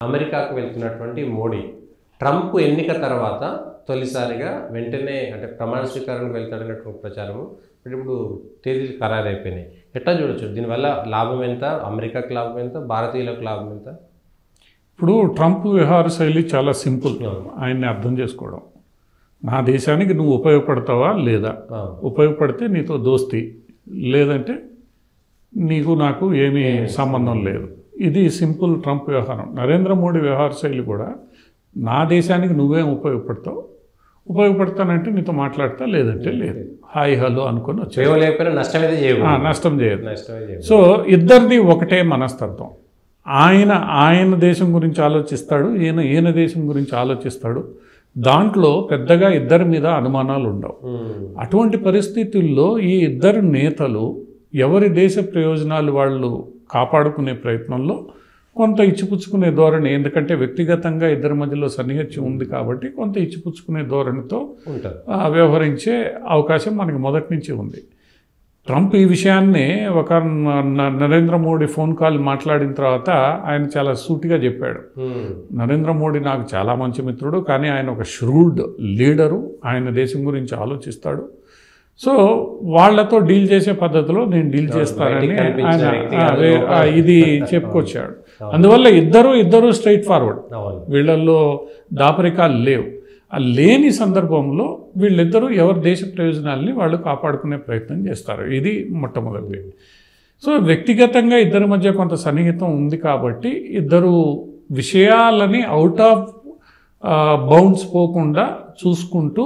అమెరికాకు వెళ్తున్నటువంటి మోడీ ట్రంప్ ఎన్నిక తర్వాత తొలిసారిగా వెంటనే అంటే ప్రమాణ స్వీకారానికి వెళ్తాడన్నటువంటి ప్రచారము ఇప్పుడు తేదీలు ఖరారైపోయినాయి. ఎట్లా చూడొచ్చు? దీనివల్ల లాభం ఎంత? అమెరికాకు లాభం ఎంత? భారతీయులకు లాభం ఎంత? ఇప్పుడు ట్రంప్ వ్యవహార శైలి చాలా సింపుల్. ఆయన్ని అర్థం చేసుకోవడం, నా దేశానికి నువ్వు ఉపయోగపడతావా లేదా, ఉపయోగపడితే నీతో దోస్తీ, లేదంటే నీకు నాకు ఏమీ సంబంధం లేదు. ఇది సింపుల్ ట్రంప్ వ్యవహారం. నరేంద్ర మోడీ వ్యవహార శైలి కూడా నా దేశానికి నువ్వేం ఉపయోగపడతావు, ఉపయోగపడతానంటే నీతో మాట్లాడతా, లేదంటే లేదు, హాయ్ హలో అనుకుని వచ్చి నష్టం చేయదు. సో ఇద్దరిది ఒకటే మనస్తత్వం. ఆయన దేశం గురించి ఆలోచిస్తాడు, ఈయన దేశం గురించి ఆలోచిస్తాడు. దాంట్లో పెద్దగా ఇద్దరి మీద అనుమానాలు ఉండవు. అటువంటి పరిస్థితుల్లో ఈ ఇద్దరు నేతలు ఎవరి దేశ ప్రయోజనాలు వాళ్ళు కాపాడుకునే ప్రయత్నంలో కొంత ఇచ్చిపుచ్చుకునే ధోరణి, ఎందుకంటే వ్యక్తిగతంగా ఇద్దరి మధ్యలో సన్నిహిత్యం ఉంది కాబట్టి కొంత ఇచ్చిపుచ్చుకునే ధోరణితో వ్యవహరించే అవకాశం మనకి మొదటి నుంచి ఉంది. ట్రంప్ ఈ విషయాన్ని ఒక నరేంద్ర మోడీ ఫోన్ కాల్ మాట్లాడిన తర్వాత ఆయన చాలా సూటిగా చెప్పాడు. నరేంద్ర మోడీ నాకు చాలా మంచి మిత్రుడు, కానీ ఆయన ఒక ష్రూడ్ లీడరు, ఆయన దేశం గురించి ఆలోచిస్తాడు. సో వాళ్లతో డీల్ చేసే పద్ధతిలో నేను డీల్ చేస్తానని ఆయన ఇది చెప్పుకొచ్చాడు. అందువల్ల ఇద్దరు స్ట్రైట్ ఫార్వర్డ్, వీళ్ళల్లో దాపరికాలు లేవు. ఆ లేని సందర్భంలో వీళ్ళిద్దరూ ఎవరి దేశ ప్రయోజనాల్ని వాళ్ళు కాపాడుకునే ప్రయత్నం చేస్తారు. ఇది మొట్టమొదటి. సో వ్యక్తిగతంగా ఇద్దరి మధ్య కొంత సన్నిహితం ఉంది కాబట్టి ఇద్దరు విషయాలని అవుట్ ఆఫ్ బౌండ్స్ పోకుండా చూసుకుంటూ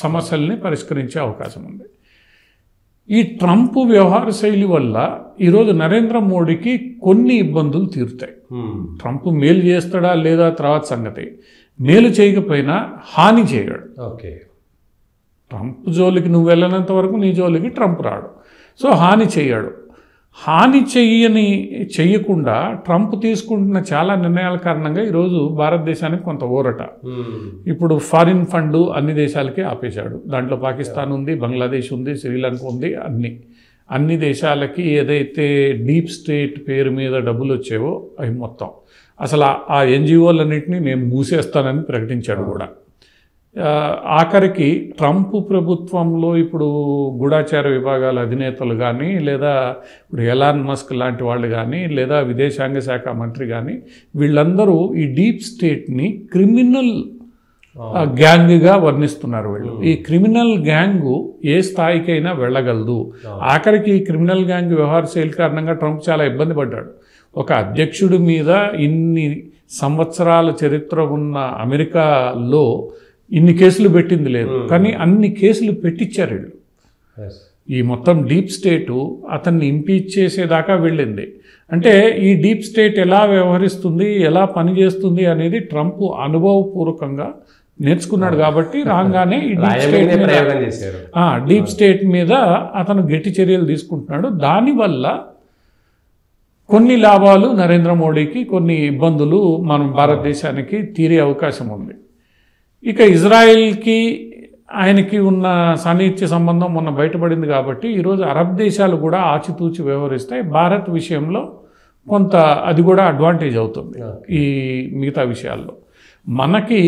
సమస్యల్ని పరిష్కరించే అవకాశం ఉంది. ఈ ట్రంప్ వ్యవహార శైలి వల్ల ఈరోజు నరేంద్ర మోడీకి కొన్ని ఇబ్బందులు తీరుతాయి. ట్రంప్ మేలు చేస్తాడా లేదా తర్వాత సంగతి. మేలు చేయకపోయినా హాని చేయడు. ట్రంప్ జోలికి నువ్వు వెళ్ళనంత వరకు నీ జోలికి ట్రంప్ రాడు. సో హాని చేయడు. హాని చెయ్యకుండా ట్రంప్ తీసుకుంటున్న చాలా నిర్ణయాల కారణంగా ఈరోజు భారతదేశానికి కొంత ఊరట. ఇప్పుడు ఫారిన్ ఫండ్ అన్ని దేశాలకే ఆపేశాడు. దాంట్లో పాకిస్తాన్ ఉంది, బంగ్లాదేశ్ ఉంది, శ్రీలంక ఉంది. అన్ని దేశాలకి ఏదైతే డీప్ స్టేట్ పేరు మీద డబ్బులు వచ్చేవో అవి మొత్తం అసలు ఆ ఎన్జిఓలన్నింటినీ నేను మూసేస్తానని ప్రకటించాడు కూడా. ఆఖరికి ట్రంప్ ప్రభుత్వంలో ఇప్పుడు గూఢాచార విభాగాల అధినేతలు కానీ, లేదా ఇప్పుడు ఎలాన్ మస్క్ లాంటి వాళ్ళు కానీ, లేదా విదేశాంగ శాఖ మంత్రి కానీ, వీళ్ళందరూ ఈ డీప్ స్టేట్ని క్రిమినల్ గ్యాంగ్గా వర్ణిస్తున్నారు. వీళ్ళు ఈ క్రిమినల్ గ్యాంగు ఏ స్థాయికైనా వెళ్ళగలదు. ఆఖరికి ఈ క్రిమినల్ గ్యాంగ్ వ్యవహార శైలి కారణంగా ట్రంప్ చాలా ఇబ్బంది పడ్డాడు. ఒక అధ్యక్షుడి మీద ఇన్ని సంవత్సరాల చరిత్ర ఉన్న అమెరికాలో ఇన్ని కేసులు పెట్టింది లేదు, కానీ అన్ని కేసులు పెట్టించారు వీళ్ళు. ఈ మొత్తం డీప్ స్టేటు అతన్ని ఇంపీచ్ చేసేదాకా వెళ్ళింది. అంటే ఈ డీప్ స్టేట్ ఎలా వ్యవహరిస్తుంది, ఎలా పనిచేస్తుంది అనేది ట్రంప్ అనుభవపూర్వకంగా నేర్చుకున్నాడు. కాబట్టి రాగానే ఈ డీప్ స్టేట్ మీద అతను గట్టి చర్యలు తీసుకుంటున్నాడు. దానివల్ల కొన్ని లాభాలు నరేంద్ర మోడీకి, కొన్ని ఇబ్బందులు మన భారతదేశానికి తీరే అవకాశం ఉంది. ఇక ఇజ్రాయెల్కి ఆయనకి ఉన్న సాన్నిహిత్య సంబంధం మొన్న బయటపడింది కాబట్టి ఈరోజు అరబ్ దేశాలు కూడా ఆచితూచి వ్యవహరిస్తాయి. భారత్ విషయంలో కొంత అది కూడా అడ్వాంటేజ్ అవుతుంది. ఈ మిగతా విషయాల్లో మనకి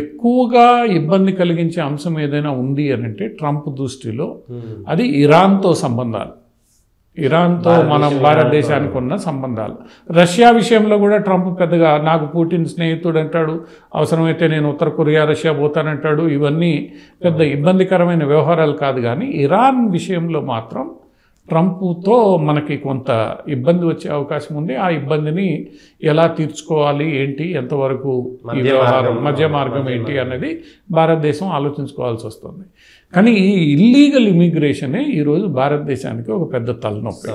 ఎక్కువగా ఇబ్బంది కలిగించే అంశం ఏదైనా ఉంది అని అంటే ట్రంప్ దృష్టిలో అది ఇరాన్తో సంబంధాలు. ఇరాన్తో మనం భారతదేశానికి ఉన్న సంబంధాలు. రష్యా విషయంలో కూడా ట్రంప్ పెద్దగా నాకు పుటిన్ స్నేహితుడు అంటాడు, అవసరమైతే నేను ఉత్తర కొరియా రష్యా పోతానంటాడు. ఇవన్నీ పెద్ద ఇబ్బందికరమైన వ్యవహారాలు కాదు. కానీ ఇరాన్ విషయంలో మాత్రం ట్రంప్తో మనకి కొంత ఇబ్బంది వచ్చే అవకాశం ఉంది. ఆ ఇబ్బందిని ఎలా తీర్చుకోవాలి, ఏంటి, ఎంతవరకు ఈ వ్యవహారం మధ్య మార్గం ఏంటి అనేది భారతదేశం ఆలోచించుకోవాల్సి వస్తుంది. కానీ ఈ ఇల్లీగల్ ఇమిగ్రేషనే ఈరోజు భారతదేశానికి ఒక పెద్ద తలనొప్పి.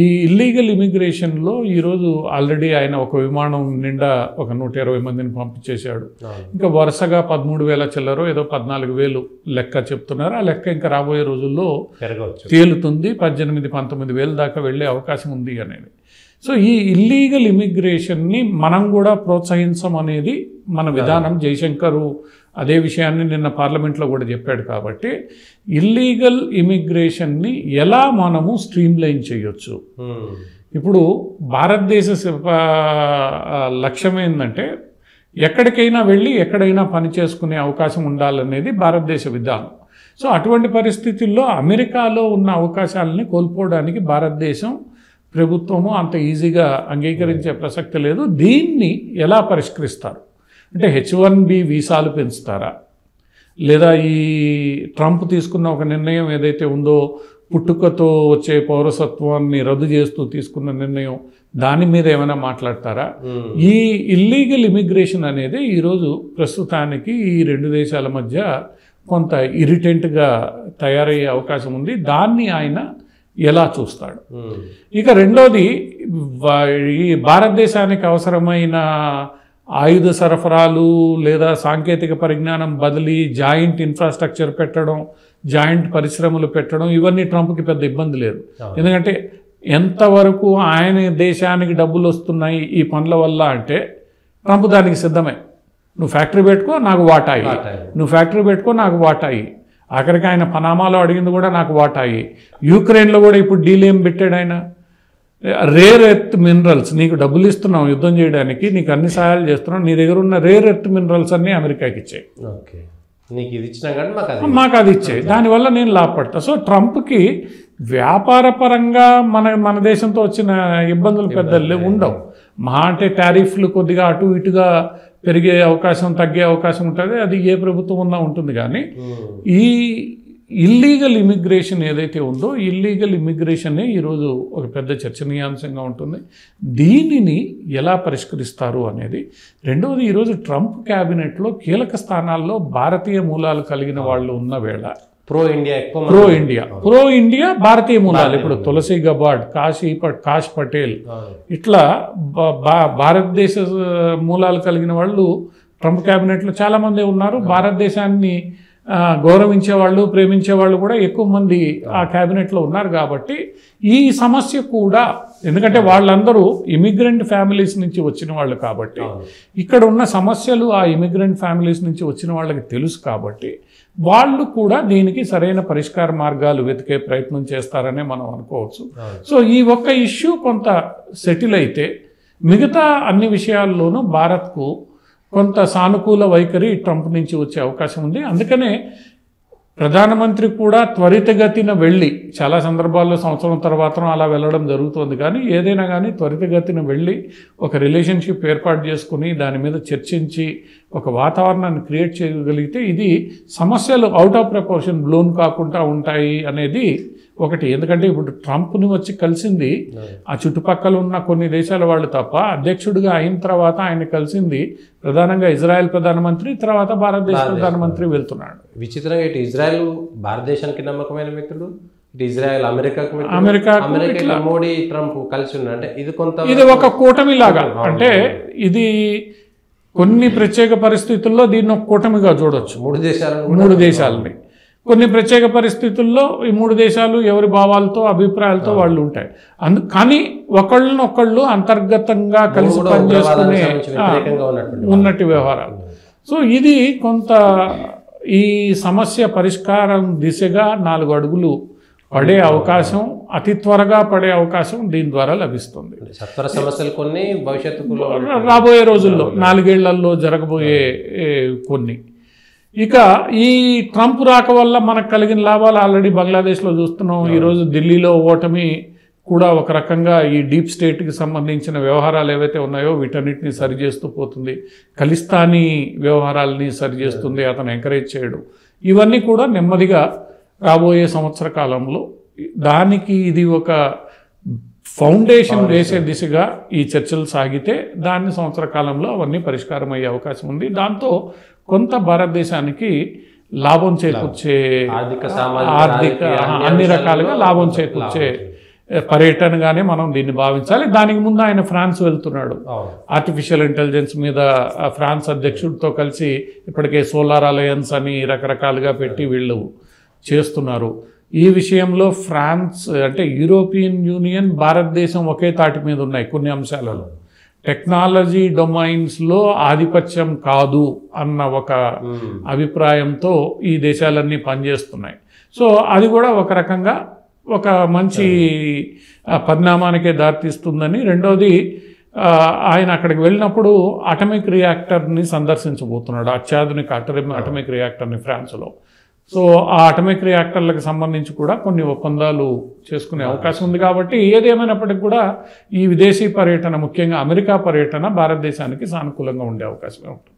ఈ ఇల్లీగల్ ఇమిగ్రేషన్లో ఈరోజు ఆల్రెడీ ఆయన ఒక విమానం నిండా ఒక 120 మందిని పంపించేశాడు. ఇంకా వరుసగా 13,000 చిల్లరో ఏదో 14,000 లెక్క చెప్తున్నారు. ఆ లెక్క ఇంకా రాబోయే రోజుల్లో తేలుతుంది. 18,000-19,000 దాకా వెళ్ళే అవకాశం ఉంది అనేది. సో ఈ ఇల్లీగల్ ఇమిగ్రేషన్ని మనం కూడా ప్రోత్సహించం అనేది మన విధానం. జయశంకరు అదే విషయాన్ని నిన్న పార్లమెంట్లో కూడా చెప్పాడు. కాబట్టి ఇల్లీగల్ ఇమిగ్రేషన్ని ఎలా మనము స్ట్రీమ్లైన్ చేయొచ్చు, ఇప్పుడు భారతదేశ లక్ష్యం ఏంటంటే ఎక్కడికైనా వెళ్ళి ఎక్కడైనా పని చేసుకునే అవకాశం ఉండాలనేది భారతదేశ విధానం. సో అటువంటి పరిస్థితుల్లో అమెరికాలో ఉన్న అవకాశాలని కోల్పోవడానికి భారతదేశం ప్రభుత్వము అంత ఈజీగా అంగీకరించే ప్రసక్తి లేదు. దీన్ని ఎలా పరిష్కరిస్తారు అంటే H1B వీసాలు పెంచుతారా, లేదా ఈ ట్రంప్ తీసుకున్న ఒక నిర్ణయం ఏదైతే ఉందో పుట్టుకతో వచ్చే పౌరసత్వాన్ని రద్దు చేస్తూ తీసుకున్న నిర్ణయం దాని మీద ఏమైనా మాట్లాడతారా? ఈ ఇల్లీగల్ ఇమిగ్రేషన్ అనేది ఈరోజు ప్రస్తుతానికి ఈ రెండు దేశాల మధ్య కొంత ఇరిటెంట్గా తయారయ్యే అవకాశం ఉంది. దాన్ని ఆయన ఎలా చూస్తాడు? ఇక రెండోది, ఈ భారతదేశానికి అవసరమైన ఆయుధ సరఫరాలు లేదా సాంకేతిక పరిజ్ఞానం బదిలీ, జాయింట్ ఇన్ఫ్రాస్ట్రక్చర్ పెట్టడం, జాయింట్ పరిశ్రమలు పెట్టడం, ఇవన్నీ ట్రంప్కి పెద్ద ఇబ్బంది లేదు. ఎందుకంటే ఎంతవరకు ఆయన దేశానికి డబ్బులు వస్తున్నాయి ఈ పనుల వల్ల అంటే ట్రంప్ దానికి సిద్ధమే. నువ్వు ఫ్యాక్టరీ పెట్టుకో నాకు వాటాయి, నువ్వు ఫ్యాక్టరీ పెట్టుకో నాకు వాటాయి. ఆఖరికి ఆయన పనామాలో అడిగింది కూడా నాకు వాటాయి. యూక్రెయిన్లో కూడా ఇప్పుడు డీల్ ఏం పెట్టాడు ఆయన, రేర్ ఎర్త్ మినరల్స్ నీకు డబ్బులు ఇస్తున్నాం యుద్ధం చేయడానికి, నీకు అన్ని సహాయాలు చేస్తున్నాం, నీ దగ్గర ఉన్న రేర్ ఎర్త్ మినరల్స్ అన్నీ అమెరికాకి ఇచ్చాయి, మాకు అది ఇచ్చాయి, దానివల్ల నేను లాభపడతా. సో ట్రంప్కి వ్యాపార పరంగా మన దేశంతో వచ్చిన ఇబ్బందులు పెద్ద ఉండవు. మహా అంటే టారిఫ్లు కొద్దిగా అటు ఇటుగా పెరిగే అవకాశం, తగ్గే అవకాశం ఉంటుంది, అది ఏ ప్రభుత్వం ఉన్నా ఉంటుంది. కానీ ఈ ఇల్లీగల్ ఇమిగ్రేషన్ ఏదైతే ఉందో ఇల్లీగల్ ఇమిగ్రేషనే ఈరోజు ఒక పెద్ద చర్చనీయాంశంగా ఉంటుంది. దీనిని ఎలా పరిష్కరిస్తారు అనేది. రెండవది, ఈరోజు ట్రంప్ క్యాబినెట్లో కీలక స్థానాల్లో భారతీయ మూలాలు కలిగిన వాళ్ళు ఉన్న వేళ ప్రో ఇండియా భారతీయ మూలాలు, ఇప్పుడు తులసి గబార్డ్, కాష్ పటేల్, ఇట్లా భారతదేశ మూలాలు కలిగిన వాళ్ళు ట్రంప్ క్యాబినెట్లో చాలామంది ఉన్నారు. భారతదేశాన్ని గౌరవించే వాళ్ళు, ప్రేమించే వాళ్ళు కూడా ఎక్కువ మంది ఆ క్యాబినెట్లో ఉన్నారు. కాబట్టి ఈ సమస్య కూడా, ఎందుకంటే వాళ్ళందరూ ఇమిగ్రెంట్ ఫ్యామిలీస్ నుంచి వచ్చిన వాళ్ళు కాబట్టి ఇక్కడ ఉన్న సమస్యలు ఆ ఇమిగ్రెంట్ ఫ్యామిలీస్ నుంచి వచ్చిన వాళ్ళకి తెలుసు కాబట్టి వాళ్ళు కూడా దీనికి సరైన పరిష్కార మార్గాలు వెతికే ప్రయత్నం చేస్తారనే మనం అనుకోవచ్చు. సో ఈ ఒక్క ఇష్యూ కొంత సెటిల్ అయితే మిగతా అన్ని విషయాల్లోనూ భారత్కు కొంత సానుకూల వైఖరి ట్రంప్ నుంచి వచ్చే అవకాశం ఉంది. అందుకనే ప్రధానమంత్రి కూడా త్వరితగతిన వెళ్ళి, చాలా సందర్భాల్లో సంవత్సరం తర్వాత అలా వెళ్ళడం జరుగుతుంది, కానీ ఏదైనా కానీ త్వరితగతిన వెళ్ళి ఒక రిలేషన్షిప్ ఏర్పాటు చేసుకుని దాని మీద చర్చించి ఒక వాతావరణాన్ని క్రియేట్ చేయగలిగితే ఇది సమస్యలు అవుట్ ఆఫ్ ప్రపోర్షన్ బ్లోన్ కాకుండా ఉంటాయి అనేది ఒకటి. ఎందుకంటే ఇప్పుడు ట్రంప్ని వచ్చి కలిసింది ఆ చుట్టుపక్కల ఉన్న కొన్ని దేశాల వాళ్ళు తప్ప, అధ్యక్షుడిగా అయిన తర్వాత ఆయన కలిసింది ప్రధానంగా ఇజ్రాయెల్ ప్రధానమంత్రి, తర్వాత భారతదేశ ప్రధానమంత్రి వెళ్తున్నాడు. విచిత్రంగా ఇటు ఇజ్రాయెల్ భారతదేశానికి నమ్మకమైన మిత్రుడు, ఇటు ఇజ్రాయెల్ అమెరికా మోడీ ట్రంప్ కలిసి ఉన్నారు. అంటే ఇది ఒక కూటమి లాగా, అంటే ఇది కొన్ని ప్రత్యేక పరిస్థితుల్లో దీన్ని ఒక కూటమిగా చూడొచ్చు. మూడు దేశాలని కొన్ని ప్రత్యేక పరిస్థితుల్లో ఈ మూడు దేశాలు ఎవరి భావాలతో, అభిప్రాయాలతో వాళ్ళు ఉంటాయి. కానీ ఒకళ్ళనొకళ్ళు అంతర్గతంగా కలిసి పనిచేసుకునే ఉన్నట్టు వ్యవహారాలు. సో ఇది కొంత ఈ సమస్య పరిష్కారం దిశగా 4 అడుగులు పడే అవకాశం, అతి త్వరగా పడే అవకాశం దీని ద్వారా లభిస్తుంది. సత్వర సమస్యలు కొన్ని భవిష్యత్తులో రాబోయే రోజుల్లో 4 ఏళ్లలో జరగబోయే కొన్ని. ఇక ఈ ట్రంప్ రాక వల్ల మనకు కలిగిన లాభాలు ఆల్రెడీ బంగ్లాదేశ్లో చూస్తున్నాం. ఈరోజు ఢిల్లీలో ఓటమి కూడా ఒక రకంగా ఈ డీప్ స్టేట్కి సంబంధించిన వ్యవహారాలు ఏవైతే ఉన్నాయో వీటన్నిటిని సరిచేస్తూ పోతుంది. ఖలిస్తానీ వ్యవహారాలని సరిచేస్తుంది, అతను ఎంకరేజ్ చేయడం. ఇవన్నీ కూడా నెమ్మదిగా రాబోయే సంవత్సర కాలంలో దానికి ఇది ఒక ఫౌండేషన్ వేసే దిశగా ఈ చర్చలు సాగితే దాన్ని సంవత్సర కాలంలో అవన్నీ పరిష్కారం అయ్యే అవకాశం ఉంది. దాంతో కొంత భారతదేశానికి లాభం చేకూర్చే, ఆర్థిక అన్ని రకాలుగా లాభం చేకూర్చే పర్యటనగానే మనం దీన్ని భావించాలి. దానికి ముందు ఆయన ఫ్రాన్స్ వెళ్తున్నాడు. ఆర్టిఫిషియల్ ఇంటెలిజెన్స్ మీద ఫ్రాన్స్ అధ్యక్షుడితో కలిసి ఇప్పటికే సోలార్ అలయన్స్ అని రకరకాలుగా పెట్టి వీళ్ళు చేస్తున్నారు. ఈ విషయంలో ఫ్రాన్స్ అంటే యూరోపియన్ యూనియన్, భారతదేశం ఒకే తాటి మీద ఉన్నాయి కొన్ని అంశాలలో. టెక్నాలజీ డొమైన్స్లో ఆధిపత్యం కాదు అన్న ఒక అభిప్రాయంతో ఈ దేశాలన్నీ పనిచేస్తున్నాయి. సో అది కూడా ఒక రకంగా ఒక మంచి పరిణామానికే దారితీస్తుందని. రెండోది ఆయన అక్కడికి వెళ్ళినప్పుడు అటమిక్ రియాక్టర్ని సందర్శించబోతున్నాడు, అత్యాధునిక అటమిక్ రియాక్టర్ని ఫ్రాన్స్లో. సో ఆ అటమిక్ రియాక్టర్లకు సంబంధించి కూడా కొన్ని ఒప్పందాలు చేసుకునే అవకాశం ఉంది. కాబట్టి ఏదేమైనప్పటికీ కూడా ఈ విదేశీ పర్యటన, ముఖ్యంగా అమెరికా పర్యటన భారతదేశానికి సానుకూలంగా ఉండే అవకాశమే ఉంటుంది.